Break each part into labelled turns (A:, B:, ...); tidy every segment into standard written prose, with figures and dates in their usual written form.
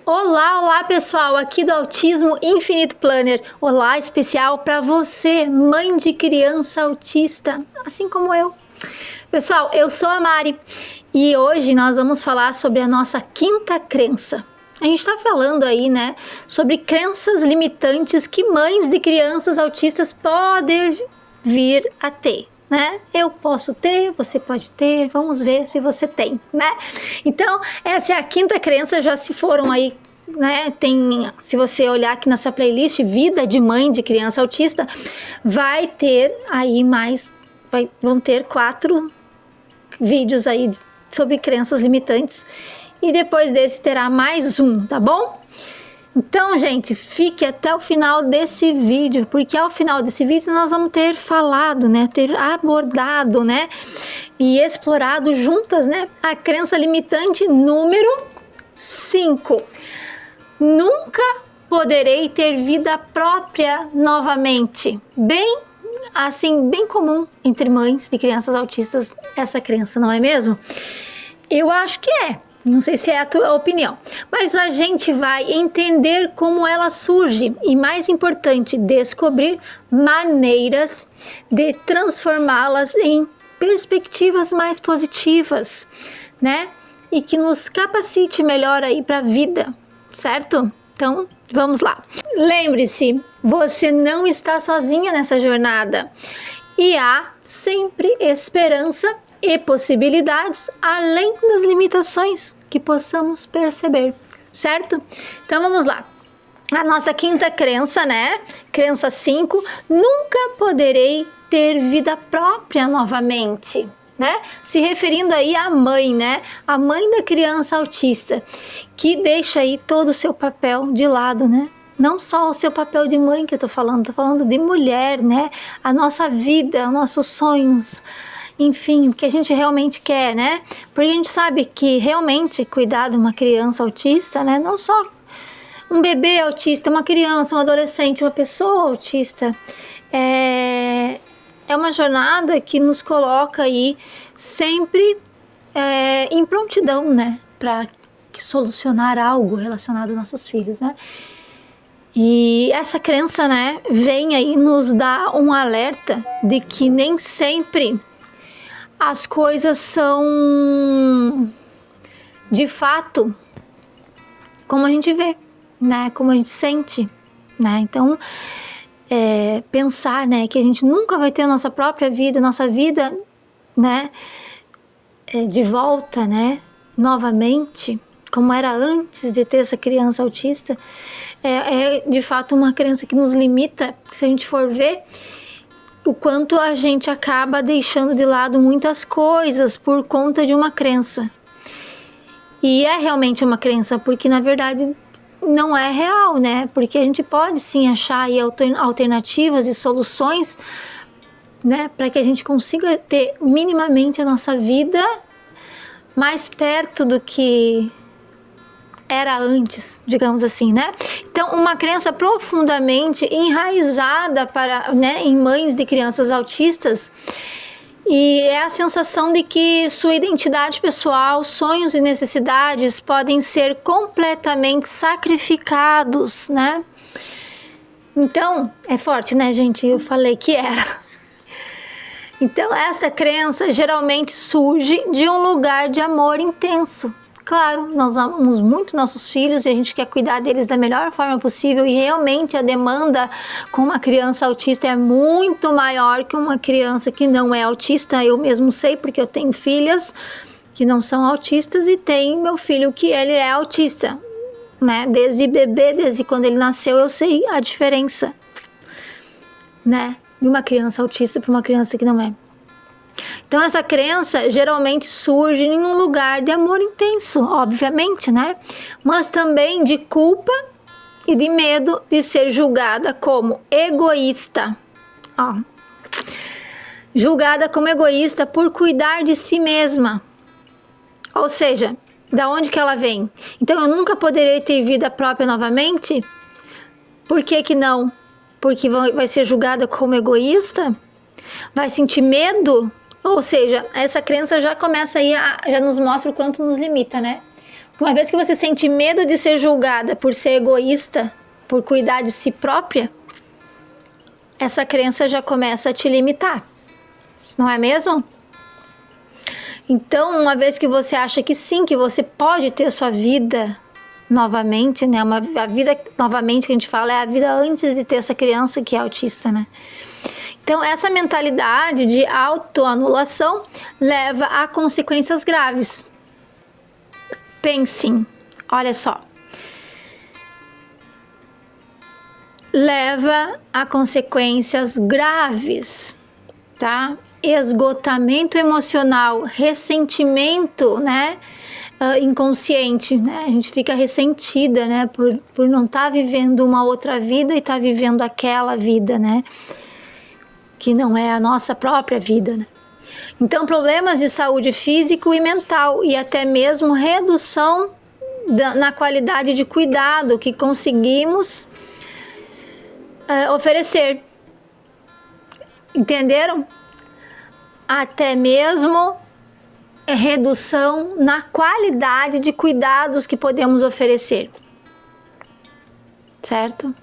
A: Olá, olá pessoal, aqui do Autismo Infinito Planner. Olá especial para você, mãe de criança autista, assim como eu. Pessoal, eu sou a Mari e hoje nós vamos falar sobre a nossa quinta crença. A gente está falando aí, né, sobre crenças limitantes que mães de crianças autistas podem vir a ter. Né? Eu posso ter, você pode ter, vamos ver se você tem, né? Então, essa é a quinta crença, já se foram aí, né? Se você olhar aqui nessa playlist, Vida de Mãe de Criança Autista, vai ter aí vão ter 4 vídeos aí sobre crenças limitantes e depois desse terá mais um, tá bom? Então, gente, fique até o final desse vídeo, porque ao final desse vídeo nós vamos ter falado, né, ter abordado, né, e explorado juntas, né, a crença limitante número 5. Nunca poderei ter vida própria novamente. Bem comum entre mães de crianças autistas essa crença, não é mesmo? Eu acho que é. Não sei se é a tua opinião, mas a gente vai entender como ela surge e, mais importante, descobrir maneiras de transformá-las em perspectivas mais positivas, né? E que nos capacite melhor aí para a vida, certo? Então, vamos lá. Lembre-se, você não está sozinha nessa jornada e há sempre esperança e possibilidades além das limitações que possamos perceber, certo? Então vamos lá. A nossa quinta crença, né? Crença 5, nunca poderei ter vida própria novamente, né? Se referindo aí à mãe, né? A mãe da criança autista, que deixa aí todo o seu papel de lado, né? Não só o seu papel de mãe que eu tô falando de mulher, né? A nossa vida, os nossos sonhos, enfim, o que a gente realmente quer, né? Porque a gente sabe que realmente cuidar de uma criança autista, né? Não só um bebê autista, uma criança, um adolescente, uma pessoa autista, é uma jornada que nos coloca aí sempre em prontidão, né? Para solucionar algo relacionado aos nossos filhos, né? E essa crença, né, vem aí nos dar um alerta de que nem sempre as coisas são de fato como a gente vê, né? Como a gente sente, né? Então, pensar, né, que a gente nunca vai ter a nossa própria vida, nossa vida, né, de volta, né, novamente, como era antes de ter essa criança autista, é de fato uma crença que nos limita, se a gente for ver o quanto a gente acaba deixando de lado muitas coisas por conta de uma crença. E é realmente uma crença, porque na verdade não é real, né? Porque a gente pode sim achar aí alternativas e soluções, né? Para que a gente consiga ter minimamente a nossa vida mais perto do que era antes, digamos assim, né? Então, uma crença profundamente enraizada em mães de crianças autistas, e é a sensação de que sua identidade pessoal, sonhos e necessidades podem ser completamente sacrificados, né? Então, é forte, né, gente? Eu falei que era. Então, essa crença geralmente surge de um lugar de amor intenso. Claro, nós amamos muito nossos filhos e a gente quer cuidar deles da melhor forma possível, e realmente a demanda com uma criança autista é muito maior que uma criança que não é autista. Eu mesmo sei, porque eu tenho filhas que não são autistas e tenho meu filho que ele é autista, né? Desde bebê, desde quando ele nasceu, eu sei a diferença, né? De uma criança autista para uma criança que não é. Então essa crença geralmente surge em um lugar de amor intenso, obviamente, né? Mas também de culpa e de medo de ser julgada como egoísta. Julgada como egoísta por cuidar de si mesma. Ou seja, da onde que ela vem? Então eu nunca poderei ter vida própria novamente? Por que que não? Porque vai ser julgada como egoísta? Vai sentir medo? Ou seja, essa crença já começa aí, já nos mostra o quanto nos limita, né? Uma vez que você sente medo de ser julgada por ser egoísta, por cuidar de si própria, essa crença já começa a te limitar, não é mesmo? Então, uma vez que você acha que sim, que você pode ter sua vida novamente, né? A vida novamente que a gente fala é a vida antes de ter essa criança que é autista, né? Então, essa mentalidade de autoanulação leva a consequências graves. Pensem, olha só. Leva a consequências graves, tá? Esgotamento emocional, ressentimento, né? Inconsciente, né? A gente fica ressentida, né? Por não estar vivendo uma outra vida e estar vivendo aquela vida, né? Que não é a nossa própria vida, né? Então, problemas de saúde físico e mental e até mesmo redução na qualidade de cuidado que conseguimos oferecer. Entenderam? Até mesmo redução na qualidade de cuidados que podemos oferecer. Certo?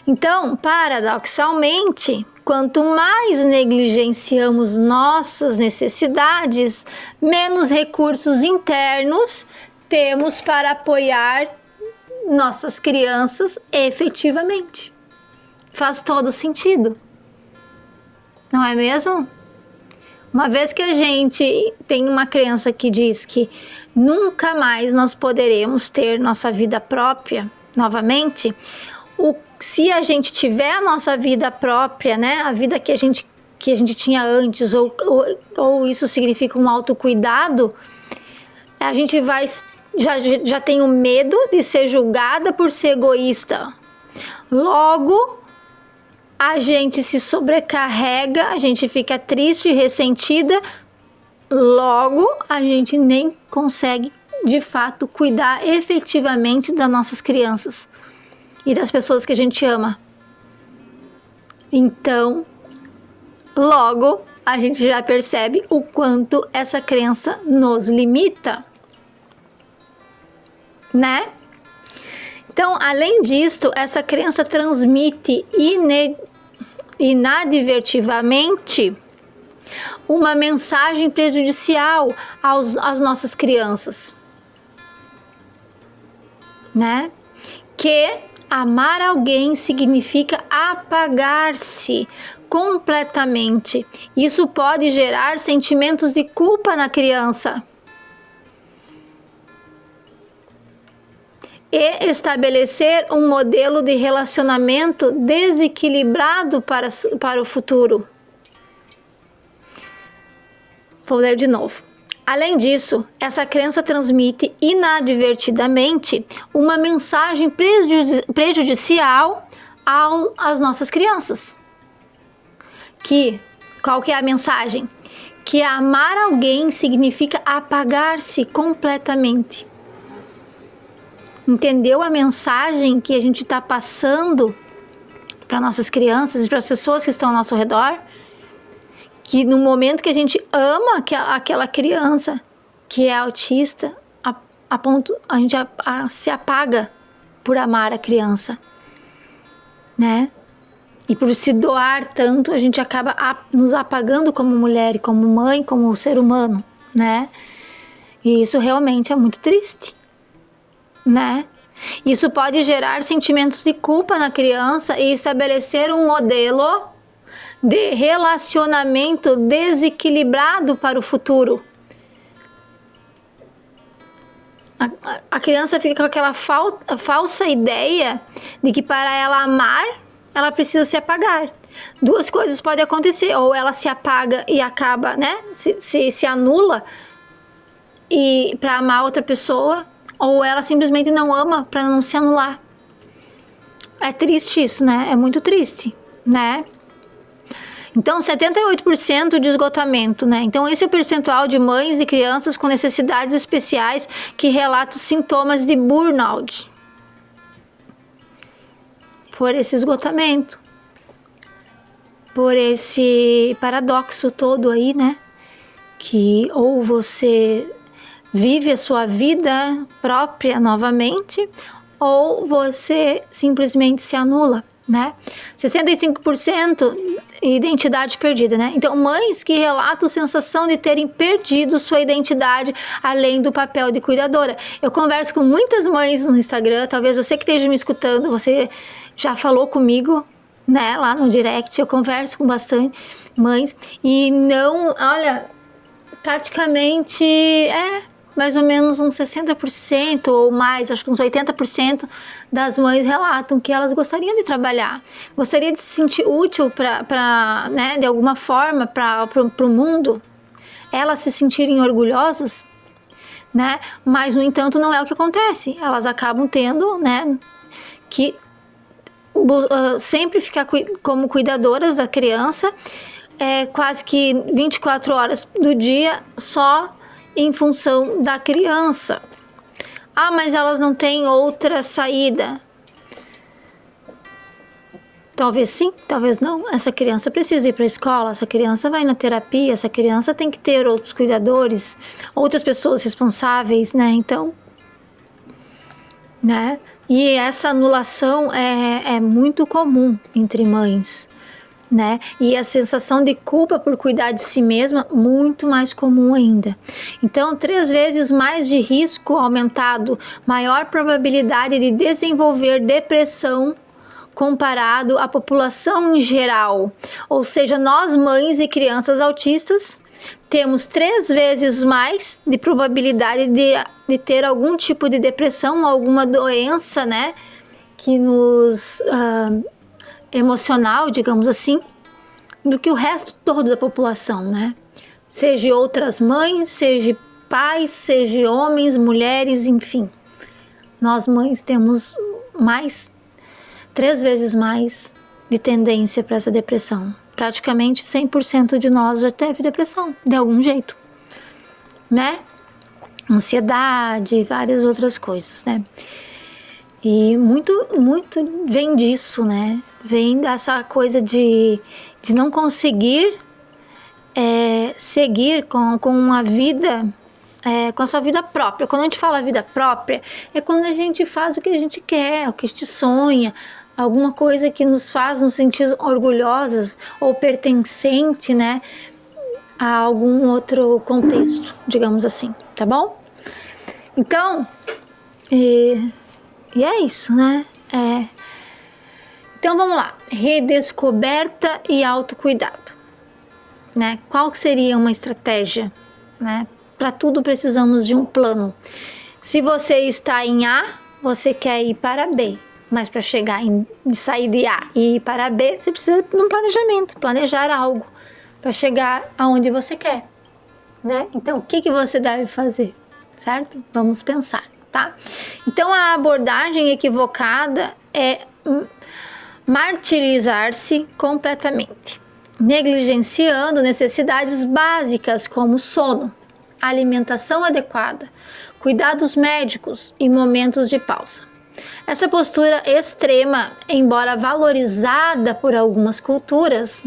A: Então, paradoxalmente, quanto mais negligenciamos nossas necessidades, menos recursos internos temos para apoiar nossas crianças efetivamente. Faz todo sentido, não é mesmo? Uma vez que a gente tem uma crença que diz que nunca mais nós poderemos ter nossa vida própria novamente, se a gente tiver a nossa vida própria, né, a vida que a gente tinha antes, ou isso significa um autocuidado, a gente já tem o medo de ser julgada por ser egoísta. Logo, a gente se sobrecarrega, a gente fica triste e ressentida, logo a gente nem consegue, de fato, cuidar efetivamente das nossas crianças e das pessoas que a gente ama. Então, logo, a gente já percebe o quanto essa crença nos limita, né? Então, além disto, essa crença transmite inadvertidamente uma mensagem prejudicial às nossas crianças, né? Que amar alguém significa apagar-se completamente. Isso pode gerar sentimentos de culpa na criança e estabelecer um modelo de relacionamento desequilibrado para o futuro. Vou ler de novo. Além disso, essa crença transmite inadvertidamente uma mensagem prejudicial às nossas crianças. Qual que é a mensagem? Que amar alguém significa apagar-se completamente. Entendeu a mensagem que a gente está passando para nossas crianças e para as pessoas que estão ao nosso redor? Que no momento que a gente ama aquela criança que é autista, a gente se apaga por amar a criança, né? E por se doar tanto, a gente acaba nos apagando como mulher, como mãe, como ser humano, né? E isso realmente é muito triste, né? Isso pode gerar sentimentos de culpa na criança e estabelecer um modelo de relacionamento desequilibrado para o futuro. A criança fica com aquela falsa ideia de que para ela amar, ela precisa se apagar. Duas coisas podem acontecer: ou ela se apaga e acaba, né, se anula e para amar outra pessoa, ou ela simplesmente não ama para não se anular. É triste isso, né? É muito triste, né? Então, 78% de esgotamento, né? Então, esse é o percentual de mães e crianças com necessidades especiais que relatam sintomas de burnout. Por esse esgotamento. Por esse paradoxo todo aí, né? Que ou você vive a sua vida própria novamente, ou você simplesmente se anula, né? 65% identidade perdida, né? Então, mães que relatam sensação de terem perdido sua identidade, além do papel de cuidadora. Eu converso com muitas mães no Instagram, talvez você que esteja me escutando, você já falou comigo, né? Lá no direct, eu converso com bastante mães e não, olha, praticamente mais ou menos uns 60% ou mais, acho que uns 80% das mães relatam que elas gostariam de trabalhar, gostariam de se sentir útil para, né, de alguma forma para o mundo, elas se sentirem orgulhosas, né? Mas, no entanto, não é o que acontece. Elas acabam tendo, né, que sempre ficar como cuidadoras da criança, quase que 24 horas do dia só em função da criança. Ah, mas elas não têm outra saída. Talvez sim, talvez não. Essa criança precisa ir para a escola, essa criança vai na terapia, essa criança tem que ter outros cuidadores, outras pessoas responsáveis, né? Então, né? E essa anulação é muito comum entre mães, né? E a sensação de culpa por cuidar de si mesma, muito mais comum ainda. Então, 3 vezes mais de risco aumentado, maior probabilidade de desenvolver depressão comparado à população em geral. Ou seja, nós mães e crianças autistas temos 3 vezes mais de probabilidade de ter algum tipo de depressão, alguma doença, né? Que nos... emocional, digamos assim, do que o resto todo da população, né? Seja outras mães, seja pais, seja homens, mulheres, enfim. Nós mães temos 3 vezes mais de tendência para essa depressão. Praticamente 100% de nós já teve depressão, de algum jeito, né? Ansiedade, várias outras coisas, né? E muito vem disso, né? Vem dessa coisa de não conseguir seguir com a vida, com a sua vida própria. Quando a gente fala vida própria, é quando a gente faz o que a gente quer, o que a gente sonha, alguma coisa que nos faz nos sentir orgulhosas ou pertencente, né? A algum outro contexto, digamos assim, tá bom? Então, e é isso, né? Então vamos lá, redescoberta e autocuidado, né? Qual que seria uma estratégia, né? Para tudo precisamos de um plano. Se você está em A, você quer ir para B, mas para sair de A e ir para B, você precisa de um planejamento, planejar algo para chegar aonde você quer, né? Então o que você deve fazer, certo? Vamos pensar. Tá? Então a abordagem equivocada é martirizar-se completamente, negligenciando necessidades básicas como sono, alimentação adequada, cuidados médicos e momentos de pausa. Essa postura extrema, embora valorizada por algumas culturas,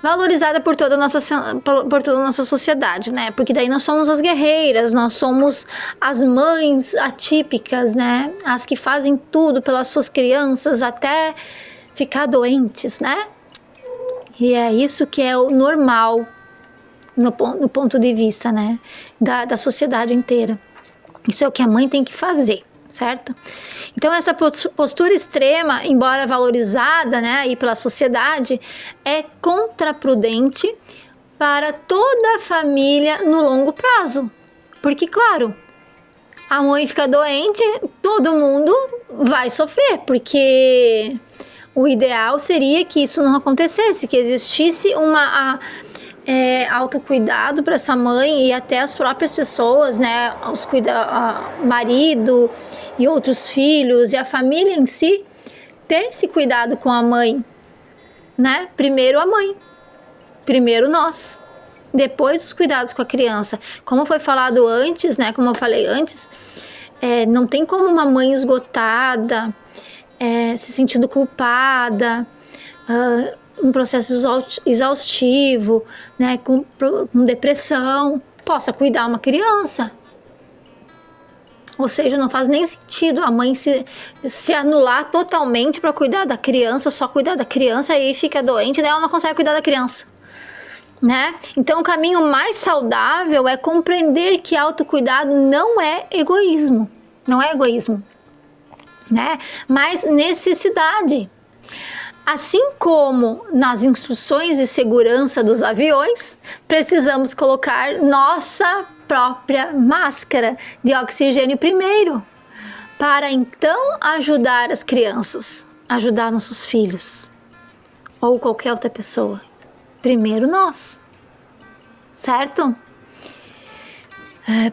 A: valorizada por toda a nossa sociedade, né? Porque daí nós somos as guerreiras, nós somos as mães atípicas, né? As que fazem tudo pelas suas crianças até ficar doentes, né? E é isso que é o normal no ponto de vista, né? Da sociedade inteira. Isso é o que a mãe tem que fazer, certo? Então essa postura extrema, embora valorizada, né, aí pela sociedade, é contraprudente para toda a família no longo prazo. Porque, claro, a mãe fica doente, todo mundo vai sofrer, porque o ideal seria que isso não acontecesse, que existisse autocuidado para essa mãe e até as próprias pessoas, né, marido e outros filhos e a família em si, ter esse cuidado com a mãe, né? Primeiro a mãe, primeiro nós, depois os cuidados com a criança. Como foi falado antes, né? Como eu falei antes, não tem como uma mãe esgotada, se sentindo culpada, um processo exaustivo, né, com depressão, possa cuidar uma criança. Ou seja, não faz nem sentido a mãe se anular totalmente para cuidar da criança, só cuidar da criança, aí fica doente, daí ela não consegue cuidar da criança, né? Então o caminho mais saudável é compreender que autocuidado não é egoísmo, né? Mas necessidade. Assim como nas instruções de segurança dos aviões, precisamos colocar nossa própria máscara de oxigênio primeiro, para então ajudar as crianças, ajudar nossos filhos ou qualquer outra pessoa. Primeiro nós, certo?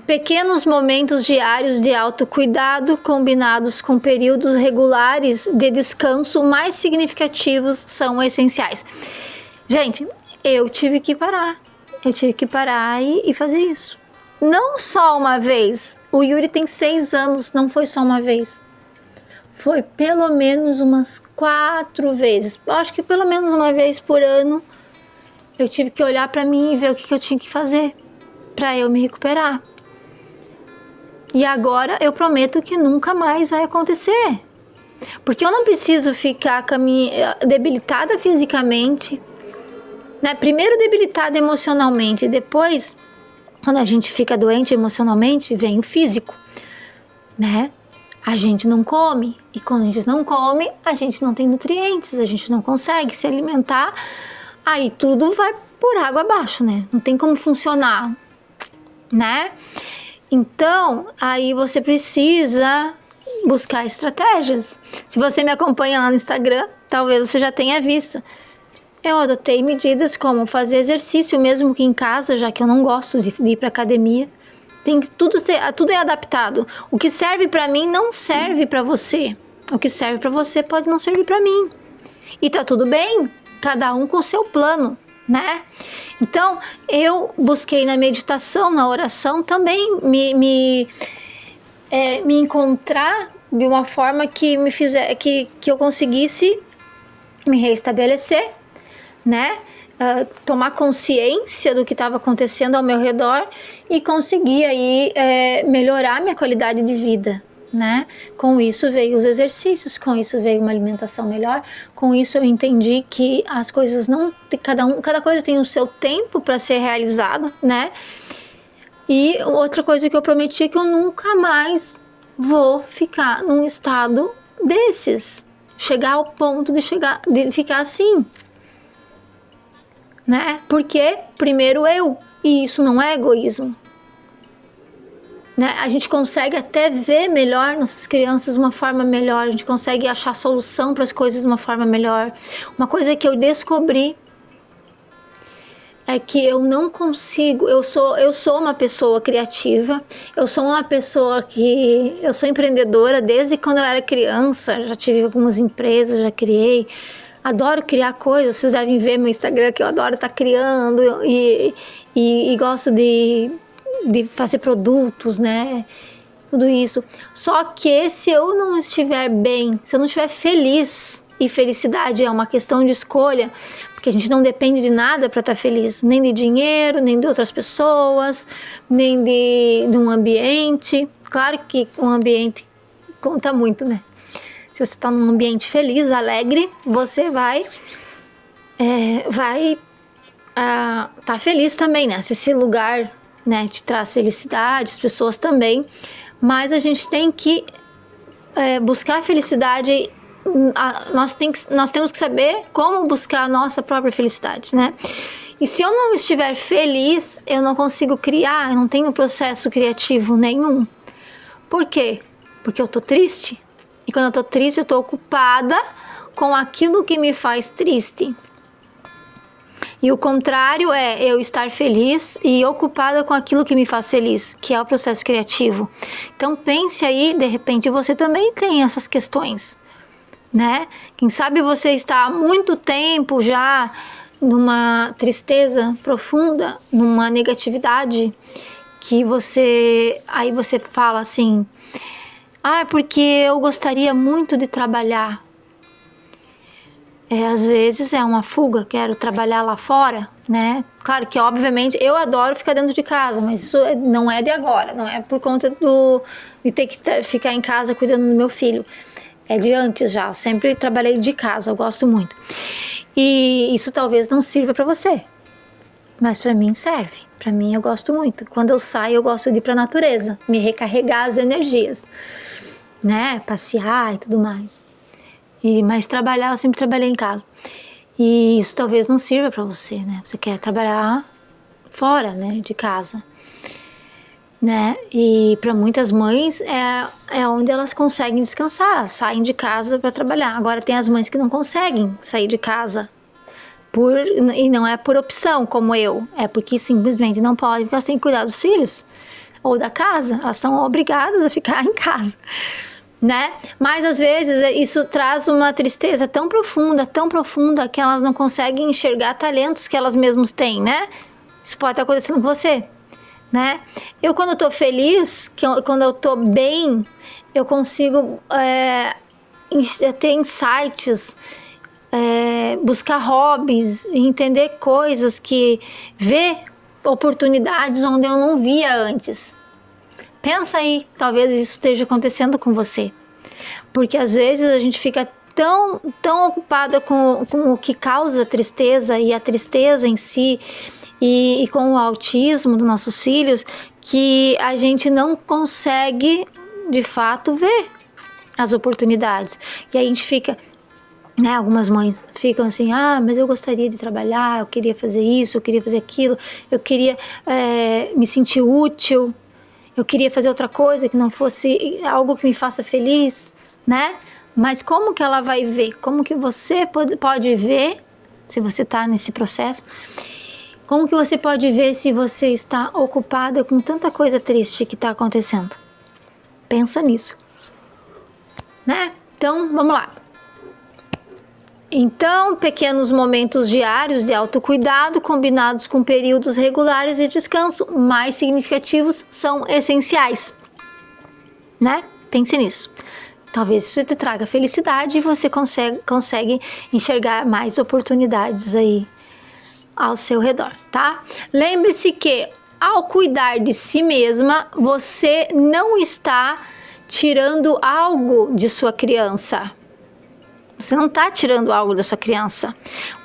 A: Pequenos momentos diários de autocuidado combinados com períodos regulares de descanso mais significativos são essenciais. Gente, eu tive que parar e fazer isso. Não só uma vez, o Yuri tem 6 anos, não foi só uma vez. Foi pelo menos umas 4 vezes, acho que pelo menos uma vez por ano, eu tive que olhar para mim e ver o que eu tinha que fazer para eu me recuperar. E agora eu prometo que nunca mais vai acontecer. Porque eu não preciso ficar debilitada fisicamente, né? Primeiro debilitada emocionalmente, depois, quando a gente fica doente emocionalmente, vem o físico, né? A gente não come, e quando a gente não come, a gente não tem nutrientes, a gente não consegue se alimentar, aí tudo vai por água abaixo, né? Não tem como funcionar, né? Então, aí você precisa buscar estratégias. Se você me acompanha lá no Instagram, talvez você já tenha visto. Eu adotei medidas como fazer exercício, mesmo que em casa, já que eu não gosto de ir para academia. Tudo é adaptado. O que serve para mim não serve para você. O que serve para você pode não servir para mim. E tá tudo bem, cada um com o seu plano, né? Então, eu busquei na meditação, na oração também me encontrar de uma forma que que eu conseguisse me reestabelecer, né? Tomar consciência do que estava acontecendo ao meu redor e conseguir aí melhorar minha qualidade de vida, né? Com isso veio os exercícios, com isso veio uma alimentação melhor, com isso eu entendi que as coisas não, cada coisa tem o seu tempo para ser realizada, né? E outra coisa que eu prometi é que eu nunca mais vou ficar num estado desses, chegar ao ponto de ficar assim, né? Porque primeiro eu, e isso não é egoísmo. Né? A gente consegue até ver melhor nossas crianças de uma forma melhor, a gente consegue achar solução para as coisas de uma forma melhor. Uma coisa que eu descobri é que eu não consigo, eu sou uma pessoa criativa, eu sou uma pessoa eu sou empreendedora desde quando eu era criança, já tive algumas empresas, já criei, adoro criar coisas, vocês devem ver meu Instagram que eu adoro estar criando e gosto de fazer produtos, né? Tudo isso. Só que se eu não estiver bem, se eu não estiver feliz, e felicidade é uma questão de escolha, porque a gente não depende de nada para estar feliz, nem de dinheiro, nem de outras pessoas, nem de um ambiente. Claro que um ambiente conta muito, né? Se você está num ambiente feliz, alegre, você vai tá feliz também, né? Se esse lugar, né, te traz felicidade, as pessoas também, mas a gente tem que buscar a felicidade, nós temos que saber como buscar a nossa própria felicidade, né? E se eu não estiver feliz, eu não consigo criar, eu não tenho processo criativo nenhum. Por quê? Porque eu tô triste, e quando eu tô triste, eu tô ocupada com aquilo que me faz triste. E o contrário é eu estar feliz e ocupada com aquilo que me faz feliz, que é o processo criativo. Então pense aí, de repente você também tem essas questões, né? Quem sabe você está há muito tempo já numa tristeza profunda, numa negatividade, que aí você fala assim, porque eu gostaria muito de trabalhar. às vezes é uma fuga, quero trabalhar lá fora, né? Claro que, obviamente, eu adoro ficar dentro de casa, mas isso não é de agora, não é por conta de ter que ficar em casa cuidando do meu filho. É de antes já, eu sempre trabalhei de casa, eu gosto muito. E isso talvez não sirva para você, mas para mim serve. Para mim eu gosto muito. Quando eu saio, eu gosto de ir para a natureza, me recarregar as energias, né? Passear e tudo mais. Mas trabalhar, eu sempre trabalhei em casa. E isso talvez não sirva para você, né? Você quer trabalhar fora, né? De casa, né? E para muitas mães é onde elas conseguem descansar, saem de casa para trabalhar. Agora tem as mães que não conseguem sair de casa e não é por opção, como eu, é porque simplesmente não podem, porque elas têm que cuidar dos filhos ou da casa, elas são obrigadas a ficar em casa, né? Mas às vezes isso traz uma tristeza tão profunda que elas não conseguem enxergar talentos que elas mesmas têm, né? Isso pode estar acontecendo com você, né? Eu, quando eu tô feliz, quando eu tô bem, eu consigo ter insights, buscar hobbies, entender coisas, ver oportunidades onde eu não via antes. Pensa aí, talvez isso esteja acontecendo com você, porque às vezes a gente fica tão ocupada com o que causa tristeza e a tristeza em si e com o autismo dos nossos filhos, que a gente não consegue de fato ver as oportunidades. E aí a gente fica, né, algumas mães ficam assim, mas eu gostaria de trabalhar, eu queria fazer isso, eu queria fazer aquilo, eu queria me sentir útil, eu queria fazer outra coisa que não fosse algo que me faça feliz, né? Mas como que ela vai ver? Como que você pode ver, se você está nesse processo, como que você pode ver se você está ocupada com tanta coisa triste que está acontecendo? Pensa nisso, né? Então, vamos lá. Então, pequenos momentos diários de autocuidado combinados com períodos regulares de descanso mais significativos são essenciais, né? Pense nisso. Talvez isso te traga felicidade e você consegue enxergar mais oportunidades aí ao seu redor, tá? Lembre-se que ao cuidar de si mesma, você não está tirando algo de sua criança. Você não está tirando algo da sua criança.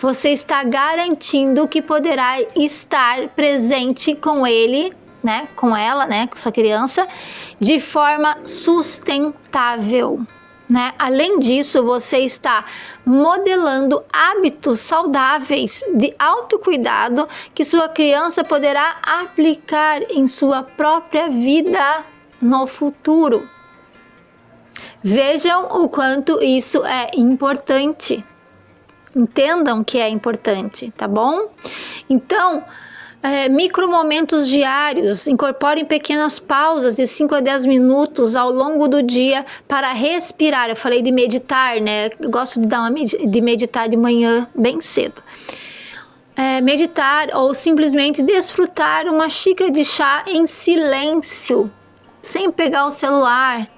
A: Você está garantindo que poderá estar presente com ele, né, com ela, né, com sua criança, de forma sustentável, né? Além disso, você está modelando hábitos saudáveis de autocuidado que sua criança poderá aplicar em sua própria vida no futuro. Vejam o quanto isso é importante. Entendam que é importante, tá bom? Então, micromomentos diários, incorporem pequenas pausas de 5 a 10 minutos ao longo do dia para respirar. Eu falei de meditar, né? Eu gosto de meditar de manhã bem cedo. Meditar ou simplesmente desfrutar uma xícara de chá em silêncio, sem pegar o celular,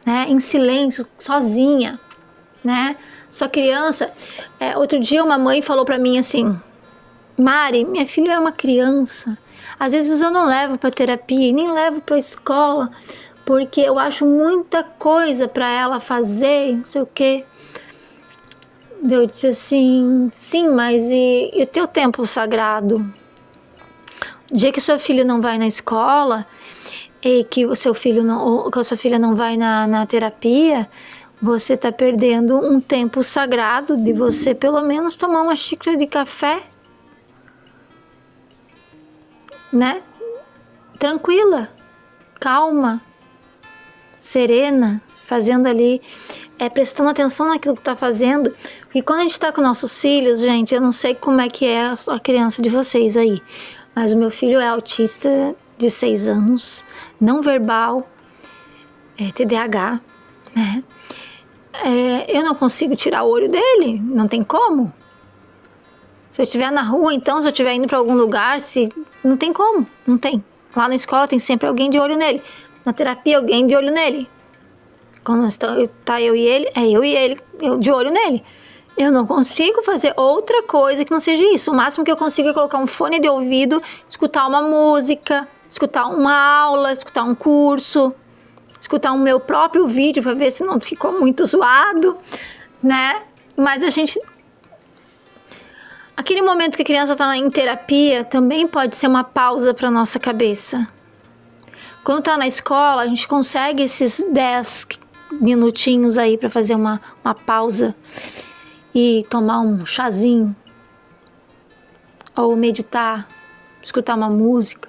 A: né? Em silêncio, sozinha, né? Sua criança. Outro dia uma mãe falou para mim assim: Mari, minha filha é uma criança, às vezes eu não levo para terapia, nem levo para escola, porque eu acho muita coisa para ela fazer, não sei o quê. Eu disse assim, sim, mas e o teu tempo sagrado? O dia que seu filho não vai na escola e que a sua filha não vai na terapia, você está perdendo um tempo sagrado de você pelo menos tomar uma xícara de café, né? Tranquila, calma, serena, fazendo ali, prestando atenção naquilo que está fazendo. Porque quando a gente está com nossos filhos, gente, eu não sei como é que é a criança de vocês aí, mas o meu filho é autista de 6 anos, não verbal, TDAH, né? Eu não consigo tirar o olho dele, não tem como. Se eu estiver na rua, então, se eu estiver indo para algum lugar, não tem como, não tem. Lá na escola tem sempre alguém de olho nele. Na terapia, alguém de olho nele. Quando tá eu e ele, eu de olho nele. Eu não consigo fazer outra coisa que não seja isso. O máximo que eu consigo é colocar um fone de ouvido, escutar uma música, escutar uma aula, escutar um curso, escutar o meu próprio vídeo para ver se não ficou muito zoado, né? Mas aquele momento que a criança está em terapia também pode ser uma pausa para nossa cabeça. Quando está na escola, a gente consegue esses 10 minutinhos aí para fazer uma pausa e tomar um chazinho, ou meditar, escutar uma música,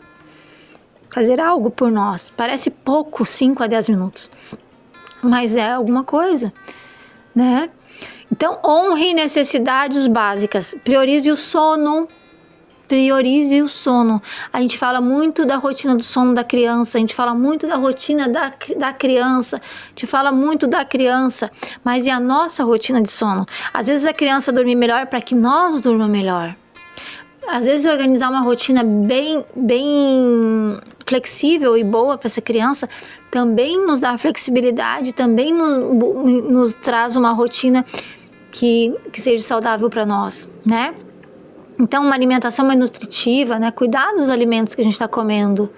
A: fazer algo por nós. Parece pouco, 5 a 10 minutos, mas é alguma coisa, né? Então, honre necessidades básicas, priorize o sono. Priorize o sono. A gente fala muito da rotina do sono da criança, a gente fala muito da rotina da criança, a gente fala muito da criança, mas e a nossa rotina de sono? Às vezes a criança dorme melhor para que nós durmamos melhor. Às vezes organizar uma rotina bem flexível e boa para essa criança também nos dá flexibilidade, também nos traz uma rotina que seja saudável para nós, né? Então, uma alimentação mais nutritiva, né? Cuidar dos alimentos que a gente está comendo,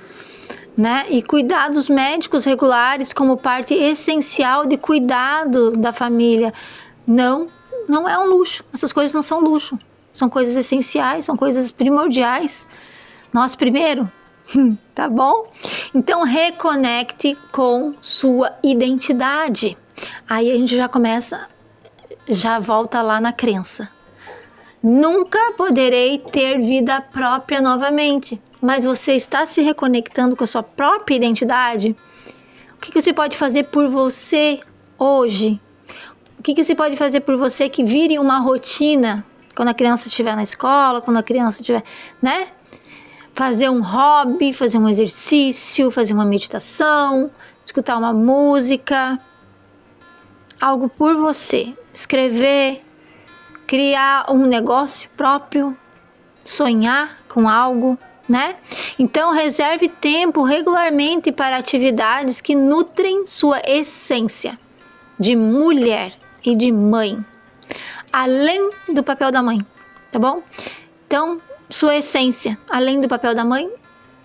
A: né? E cuidados médicos regulares como parte essencial de cuidado da família. Não é um luxo. Essas coisas não são luxo. São coisas essenciais, são coisas primordiais. Nós primeiro, tá bom? Então, reconecte com sua identidade. Aí a gente já volta lá na crença. Nunca poderei ter vida própria novamente. Mas você está se reconectando com a sua própria identidade? O que você pode fazer por você hoje? O que você pode fazer por você que vire uma rotina? Quando a criança estiver na escola, quando a criança estiver, né? Fazer um hobby, fazer um exercício, fazer uma meditação, escutar uma música. Algo por você. Escrever. Criar um negócio próprio, sonhar com algo, né? Então, reserve tempo regularmente para atividades que nutrem sua essência de mulher e de mãe, além do papel da mãe, tá bom? Então, sua essência, além do papel da mãe,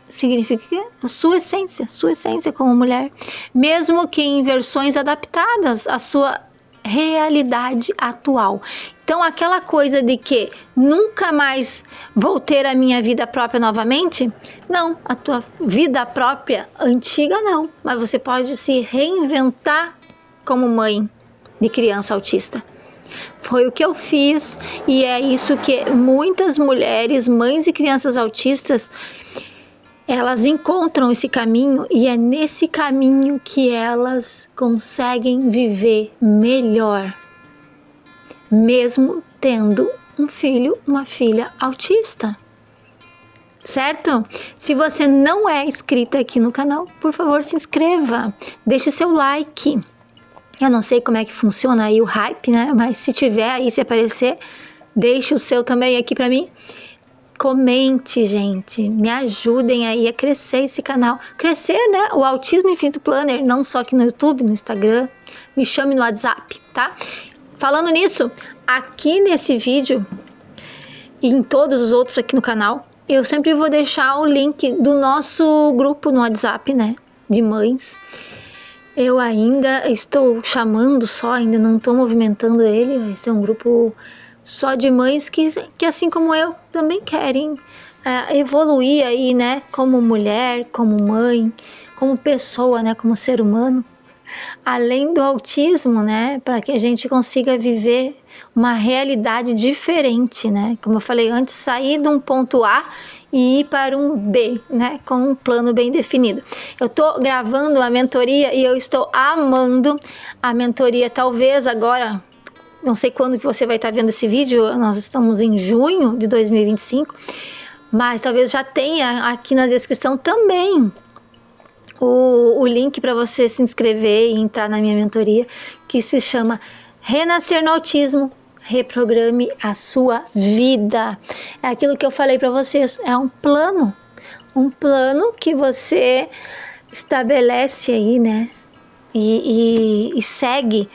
A: significa a sua essência como mulher, mesmo que em versões adaptadas à sua realidade atual. Então, aquela coisa de que nunca mais vou ter a minha vida própria novamente, não, a tua vida própria antiga não, mas você pode se reinventar como mãe de criança autista. Foi o que eu fiz e é isso que muitas mulheres, mães e crianças autistas, elas encontram esse caminho e é nesse caminho que elas conseguem viver melhor, mesmo tendo um filho, uma filha autista, certo? Se você não é inscrita aqui no canal, por favor, se inscreva, deixe seu like. Eu não sei como é que funciona aí o hype, né? Mas se tiver aí, se aparecer, deixe o seu também aqui pra mim. Comente, gente, me ajudem aí a crescer esse canal. Crescer, né? O Autismo Infinito Planner, não só aqui no YouTube, no Instagram. Me chame no WhatsApp, tá? Falando nisso, aqui nesse vídeo e em todos os outros aqui no canal, eu sempre vou deixar o link do nosso grupo no WhatsApp, né? De mães. Eu ainda estou chamando só, ainda não estou movimentando ele. Vai ser um grupo só de mães que assim como eu, também querem evoluir aí, né? Como mulher, como mãe, como pessoa, né? Como ser humano. Além do autismo, né? Para que a gente consiga viver uma realidade diferente, né? Como eu falei antes, sair de um ponto A e ir para um B, né? Com um plano bem definido. Eu tô gravando a mentoria e eu estou amando a mentoria. Talvez agora, não sei quando que você vai estar vendo esse vídeo, nós estamos em junho de 2025, mas talvez já tenha aqui na descrição também o link para você se inscrever e entrar na minha mentoria, que se chama Renascer no Autismo, reprograme a sua vida. É aquilo que eu falei para vocês, é um plano que você estabelece aí, né? E segue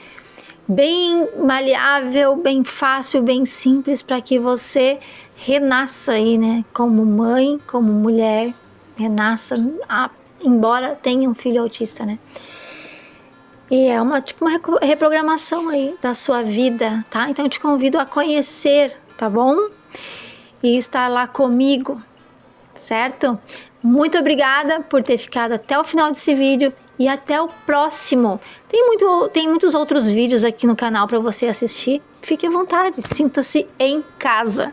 A: bem maleável, bem fácil, bem simples para que você renasça aí, né? Como mãe, como mulher, renasça, embora tenha um filho autista, né? E é uma reprogramação aí da sua vida, tá? Então eu te convido a conhecer, tá bom? E estar lá comigo, certo? Muito obrigada por ter ficado até o final desse vídeo e até o próximo. Tem muitos outros vídeos aqui no canal para você assistir. Fique à vontade, sinta-se em casa.